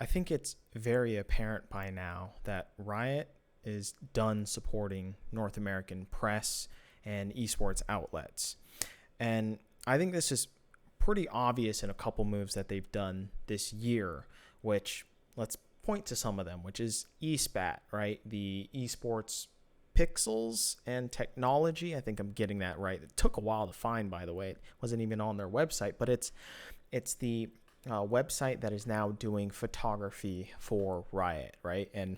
I think it's very apparent by now that Riot is done supporting North American press and esports outlets. And I think this is pretty obvious in a couple moves that they've done this year, which let's point to some of them, which is eSpat, right? The esports pixels and technology. I think I'm getting that right. It took a while to find, by the way. It wasn't even on their website, but it's the website that is now doing photography for Riot, right? And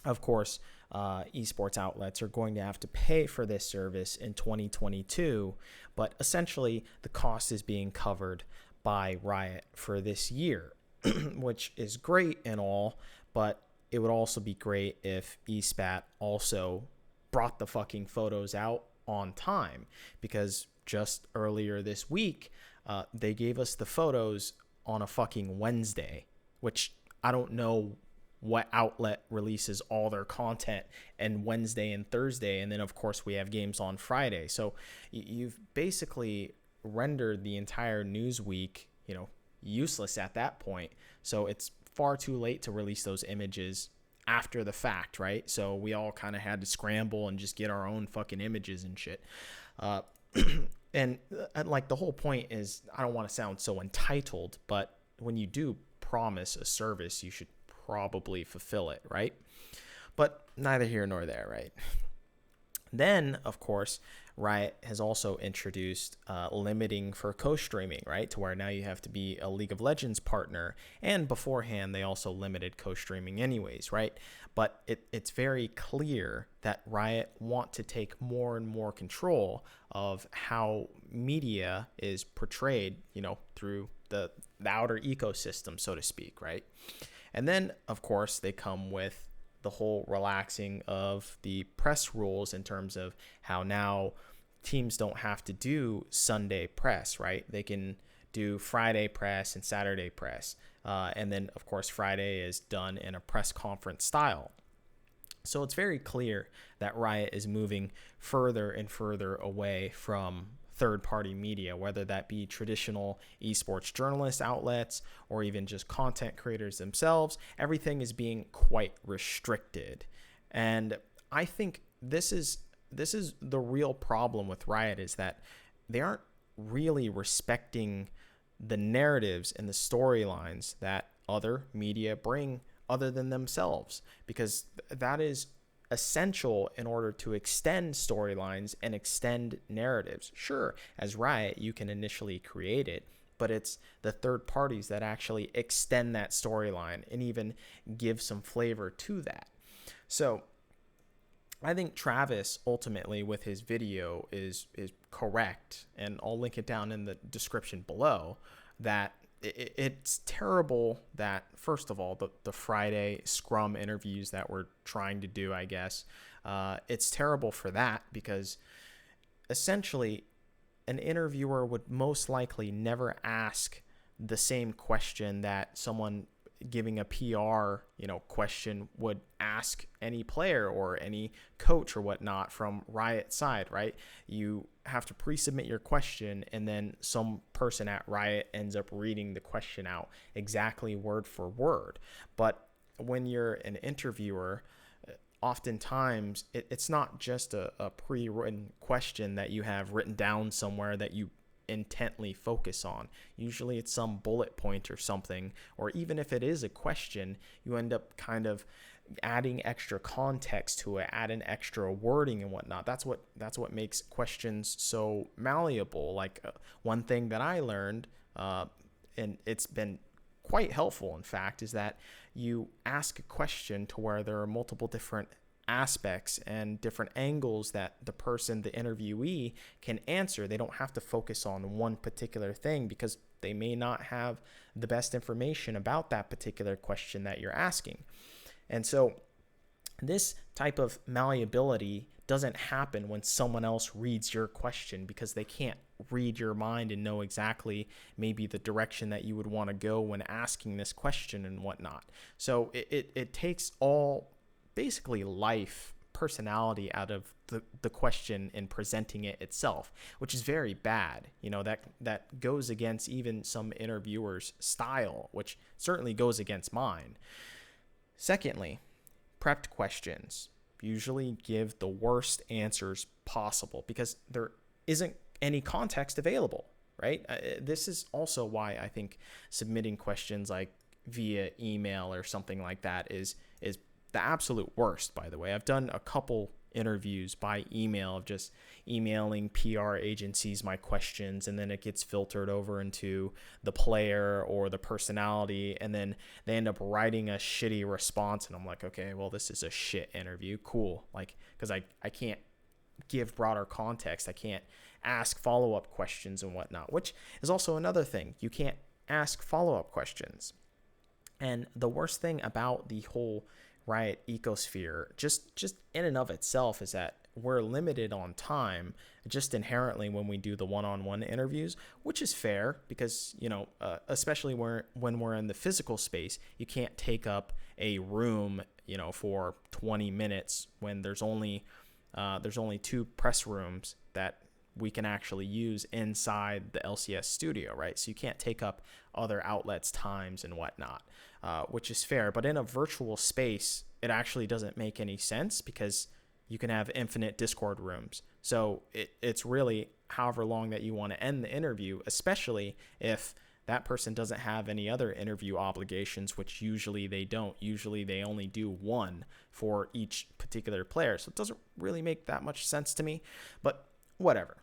of course, esports outlets are going to have to pay for this service in 2022, but essentially the cost is being covered by Riot for this year, which is great and all, but it would also be great if eSpat also brought the fucking photos out on time, because just earlier this week, they gave us the photos on a fucking Wednesday, which I don't know what outlet releases all their content and Wednesday and Thursday. And then of course we have games on Friday. So you've basically rendered the entire news week, useless at that point. So it's far too late to release those images after the fact, right? So we all kind of had to scramble and just get our own fucking images and shit. And like the whole point is, I don't want to sound so entitled, but when you do promise a service, you should probably fulfill it, right? But neither here nor there, right? Then, of course, Riot has also introduced limiting for co-streaming, right? To where now you have to be a League of Legends partner. And beforehand, they also limited co-streaming anyways, right? But it's very clear that Riot want to take more and more control of how media is portrayed, through the outer ecosystem, so to speak, right? And then, of course, they come with the whole relaxing of the press rules in terms of how now teams don't have to do Sunday press, right? They can do Friday press and Saturday press. And then, of course, Friday is done in a press conference style. So it's very clear that Riot is moving further and further away from third-party media, whether that be traditional esports journalist outlets or even just content creators themselves. Everything is being quite restricted. And I think this is the real problem with Riot, is that they aren't really respecting the narratives and the storylines that other media bring other than themselves, because that is essential in order to extend storylines and extend narratives. Sure, as Riot, you can initially create it, but it's the third parties that actually extend that storyline and even give some flavor to that. So I think Travis ultimately with his video is correct, and I'll link it down in the description below, that it's terrible that, first of all, the Friday scrum interviews that we're trying to do, I guess, it's terrible for that, because essentially an interviewer would most likely never ask the same question that someone giving a PR, question would ask any player or any coach or whatnot from Riot side, right? You have to pre-submit your question, and then some person at Riot ends up reading the question out exactly word for word. But when you're an interviewer, oftentimes it's not just a pre-written question that you have written down somewhere that you intently focus on. Usually it's some bullet point or something, or even if it is a question, you end up kind of adding extra context to it, adding extra wording and whatnot. That's what makes questions so malleable. Like one thing that I learned, and it's been quite helpful, in fact, is that you ask a question to where there are multiple different aspects and different angles that the interviewee can answer. They don't have to focus on one particular thing, because they may not have the best information about that particular question that you're asking. And so this type of malleability doesn't happen when someone else reads your question, because they can't read your mind and know exactly maybe the direction that you would want to go when asking this question and whatnot. So it takes all basically life personality out of the question and presenting it itself, which is very bad. That goes against even some interviewers' style, which certainly goes against mine. Secondly, prepped questions usually give the worst answers possible because there isn't any context available, right? This is also why I think submitting questions like via email or something like that is the absolute worst. By the way, I've done a couple interviews by email of just emailing PR agencies my questions, and then it gets filtered over into the player or the personality, and then they end up writing a shitty response, and I'm like, okay, well, this is a shit interview. Cool. Like, because I can't give broader context. I can't ask follow-up questions and whatnot, which is also another thing. You can't ask follow-up questions. And the worst thing about the whole Riot ecosphere, just in and of itself, is that we're limited on time just inherently when we do the one-on-one interviews, which is fair because, especially when we're in the physical space, you can't take up a room, for 20 minutes when there's only 2 press rooms that we can actually use inside the LCS studio, right? So you can't take up other outlets' times and whatnot, which is fair. But in a virtual space, it actually doesn't make any sense because you can have infinite Discord rooms. So it's really however long that you want to end the interview, especially if that person doesn't have any other interview obligations, which usually they don't. Usually they only do one for each particular player. So it doesn't really make that much sense to me, but whatever.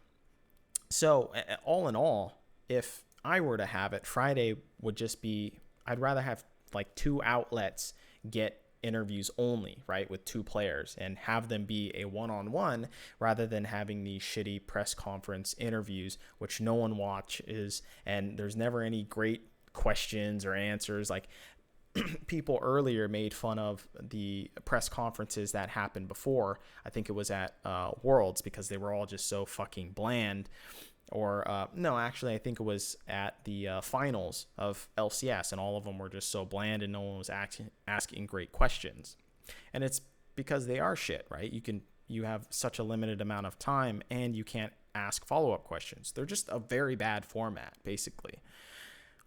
So all in all, if I were to have it, Friday would just be, I'd rather have like 2 outlets get interviews only, right, with 2 players, and have them be a one-on-one rather than having these shitty press conference interviews, which no one watches, and there's never any great questions or answers. Like, people earlier made fun of the press conferences that happened before. I think it was at Worlds, because they were all just so fucking bland. Or no, actually, I think it was at the finals of LCS, and all of them were just so bland and no one was asking great questions. And it's because they are shit, right? You have such a limited amount of time and you can't ask follow-up questions. They're just a very bad format, basically.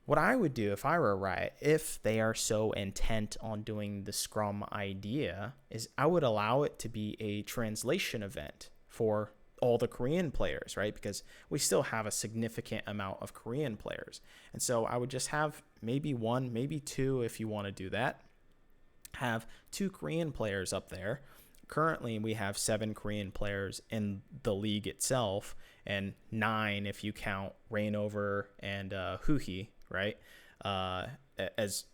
What I would do if I were Riot, if they are so intent on doing the Scrum idea, is I would allow it to be a translation event for all the Korean players, right? Because we still have a significant amount of Korean players. And so I would just have maybe 1, maybe 2, if you want to do that. Have 2 Korean players up there. Currently, we have 7 Korean players in the league itself, and 9 if you count Rainover and Huhi, right? As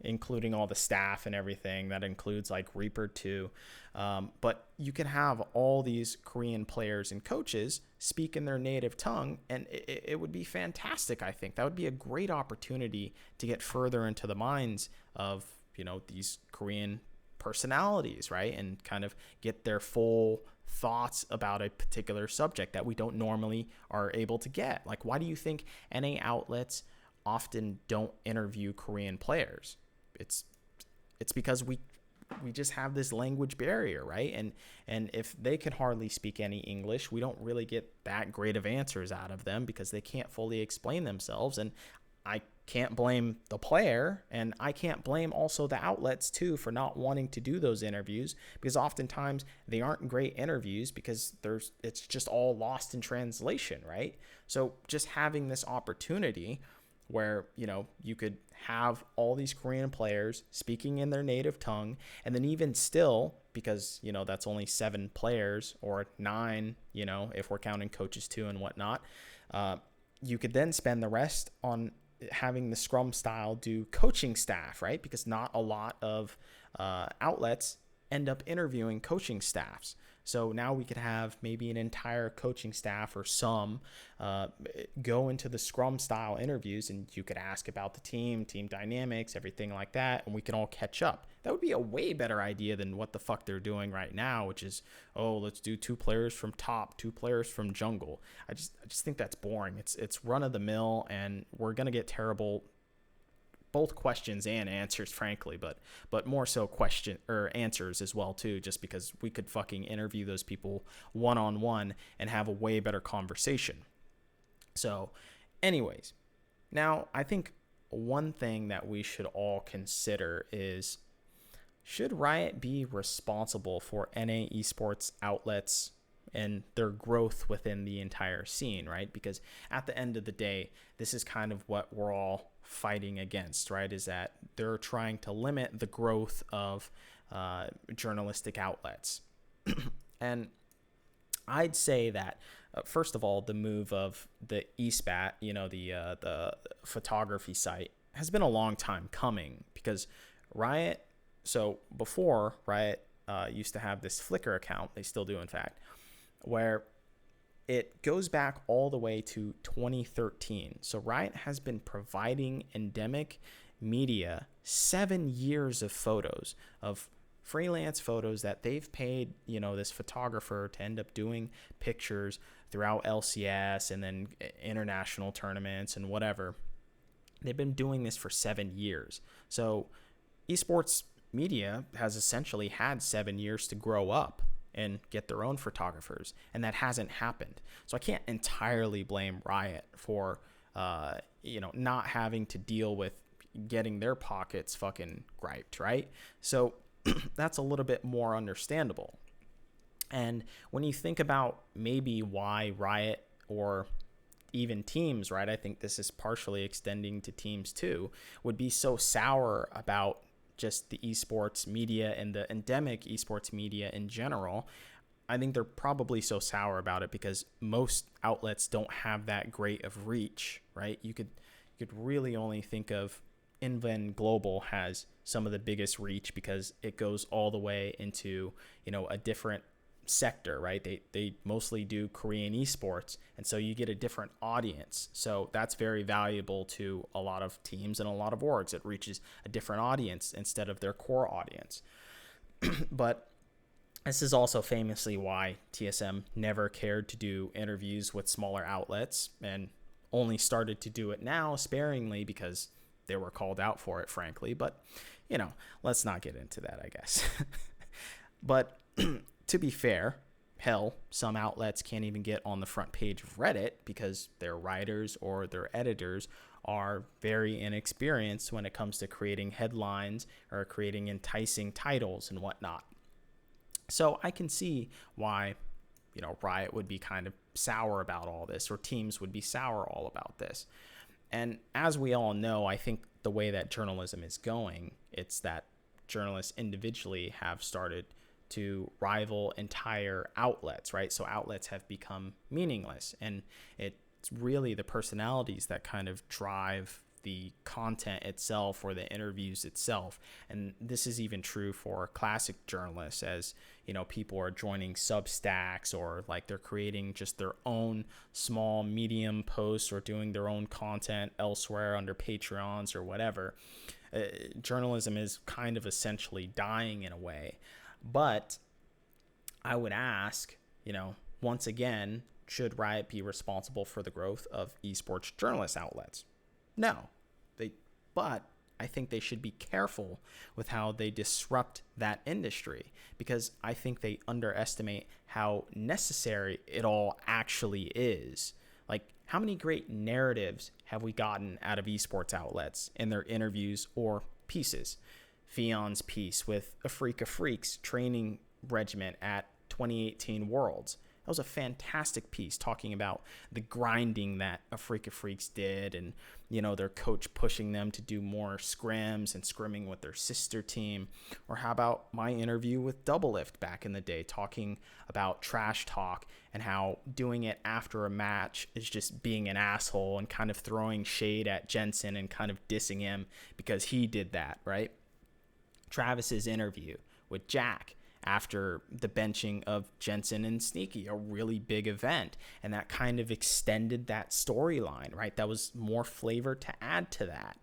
including all the staff and everything. That includes like Reaper too. But you can have all these Korean players and coaches speak in their native tongue, and it would be fantastic. I think that would be a great opportunity to get further into the minds of, these Korean personalities, right? And kind of get their full thoughts about a particular subject that we don't normally are able to get. Like, why do you think NA outlets often don't interview Korean players? It's because we just have this language barrier, right? And if they can hardly speak any English, we don't really get that great of answers out of them because they can't fully explain themselves. And I can't blame the player, and I can't blame also the outlets too for not wanting to do those interviews, because oftentimes they aren't great interviews because it's just all lost in translation, right? So just having this opportunity where, you could have all these Korean players speaking in their native tongue, and then even still, because, that's only 7 players, or 9, if we're counting coaches too and whatnot, you could then spend the rest on having the Scrum style do coaching staff, right? Because not a lot of outlets end up interviewing coaching staffs. So now we could have maybe an entire coaching staff or some go into the Scrum style interviews, and you could ask about the team dynamics, everything like that, and we can all catch up. That would be a way better idea than what the fuck they're doing right now, which is, let's do 2 players from top, 2 players from jungle. I just think that's boring. It's run of the mill, and we're going to get terrible both questions and answers, frankly, but more so question or answers as well too, just because we could fucking interview those people one-on-one and have a way better conversation. So anyways, now I think one thing that we should all consider is, should Riot be responsible for NA esports outlets and their growth within the entire scene, right? Because at the end of the day, this is kind of what we're all fighting against, right? Is that they're trying to limit the growth of journalistic outlets. And I'd say that, first of all, the move of the eSpat, the photography site, has been a long time coming, because Riot, so before Riot used to have this Flickr account, they still do in fact, where it goes back all the way to 2013. So Riot has been providing endemic media 7 years of photos, of freelance photos that they've paid, this photographer to end up doing pictures throughout LCS and then international tournaments and whatever. They've been doing this for 7 years. So esports media has essentially had 7 years to grow up and get their own photographers, and that hasn't happened. So I can't entirely blame Riot for not having to deal with getting their pockets fucking griped, right? So that's a little bit more understandable. And when you think about maybe why Riot, or even teams, right, I think this is partially extending to teams too, would be so sour about just the esports media and the endemic esports media in general. I think they're probably so sour about it because most outlets don't have that great of reach, right? You could really only think of Inven Global has some of the biggest reach because it goes all the way into, a different sector, right? They mostly do Korean esports, and so you get a different audience. So that's very valuable to a lot of teams and a lot of orgs. It reaches a different audience instead of their core audience. But this is also famously why TSM never cared to do interviews with smaller outlets, and only started to do it now sparingly because they were called out for it, frankly. But let's not get into that, I guess. But to be fair, hell, some outlets can't even get on the front page of Reddit because their writers or their editors are very inexperienced when it comes to creating headlines or creating enticing titles and whatnot. So I can see why, Riot would be kind of sour about all this, or teams would be sour all about this. And as we all know, I think the way that journalism is going, it's that journalists individually have started to rival entire outlets, right? So outlets have become meaningless, and it's really the personalities that kind of drive the content itself or the interviews itself. And this is even true for classic journalists, as people are joining Substacks, or like they're creating just their own small medium posts or doing their own content elsewhere under Patreons or whatever. Journalism is kind of essentially dying in a way. But I would ask, once again, should Riot be responsible for the growth of esports journalist outlets? No, but I think they should be careful with how they disrupt that industry, because I think they underestimate how necessary it all actually is. Like, how many great narratives have we gotten out of esports outlets in their interviews or pieces? Fionn's piece with Afreeca Freecs training regiment at 2018 Worlds. That was a fantastic piece talking about the grinding that Afreeca Freecs did, and their coach pushing them to do more scrims and scrimming with their sister team. Or how about my interview with Doublelift back in the day, talking about trash talk and how doing it after a match is just being an asshole and kind of throwing shade at Jensen and kind of dissing him because he did that, right? Travis's interview with Jack after the benching of Jensen and Sneaky, a really big event, and that kind of extended that storyline, right? That was more flavor to add to that.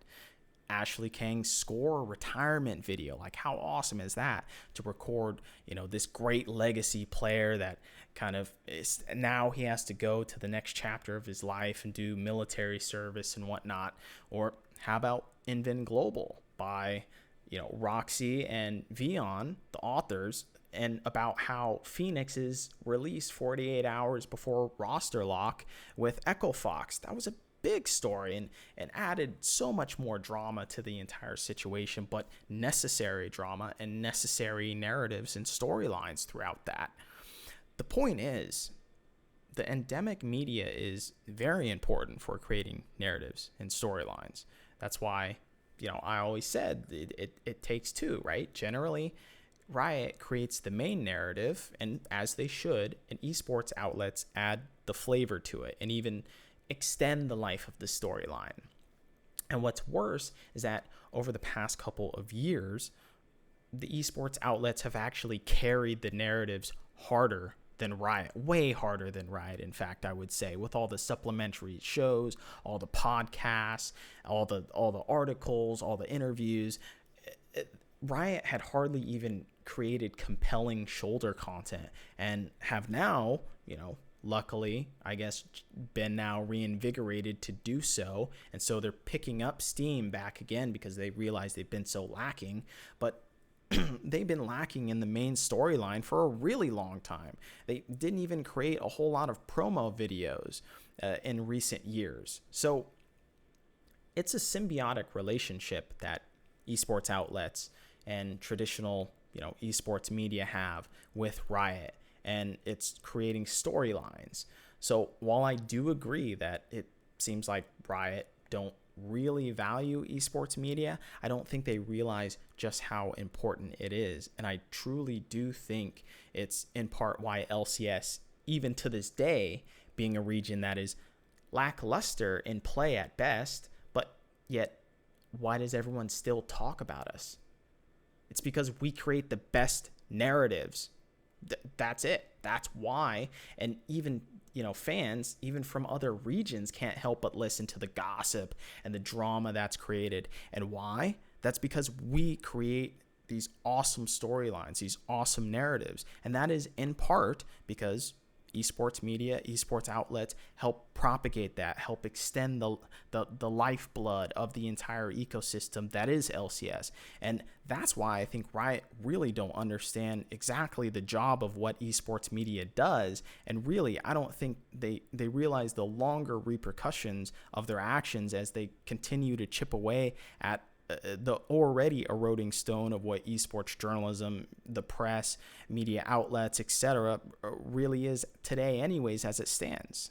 Ashley Kang's score retirement video, like how awesome is that to record, this great legacy player that kind of is, now he has to go to the next chapter of his life and do military service and whatnot. Or How about Invin Global by, Roxyy and Viiom, the authors, and about how Fenix is released 48 hours before roster lock with Echo Fox. That was a big story and added so much more drama to the entire situation, but necessary drama and necessary narratives and storylines throughout that. The point is, the endemic media is very important for creating narratives and storylines. That's why, I always said it takes two, right? Generally, Riot creates the main narrative, and as they should, and esports outlets add the flavor to it and even extend the life of the storyline. And what's worse is that over the past couple of years, the esports outlets have actually carried the narratives harder than Riot, way harder than Riot, in fact, I would say, with all the supplementary shows, all the podcasts, all the articles, all the interviews. Riot had hardly even created compelling shoulder content and have now, luckily, I guess, been now reinvigorated to do so. And so they're picking up steam back again because they realize they've been so lacking. But they've been lacking in the main storyline for a really long time. They didn't even create a whole lot of promo videos in recent years. So it's a symbiotic relationship that esports outlets and traditional, esports media have with Riot, and it's creating storylines. So while I do agree that it seems like Riot don't really value esports media, I don't think they realize just how important it is. And I truly do think it's in part why LCS, even to this day, being a region that is lackluster in play at best, but yet why does everyone still talk about us? It's because we create the best narratives. That's it. That's why. And even, fans, even from other regions, can't help but listen to the gossip and the drama that's created. And why? That's because we create these awesome storylines, these awesome narratives. And that is in part because esports media, esports outlets help propagate that, help extend the lifeblood of the entire ecosystem that is LCS. And that's why I think Riot really don't understand exactly the job of what esports media does. And really, I don't think they realize the longer repercussions of their actions as they continue to chip away at the already eroding stone of what esports journalism, the press, media outlets, etc. really is today anyways as it stands.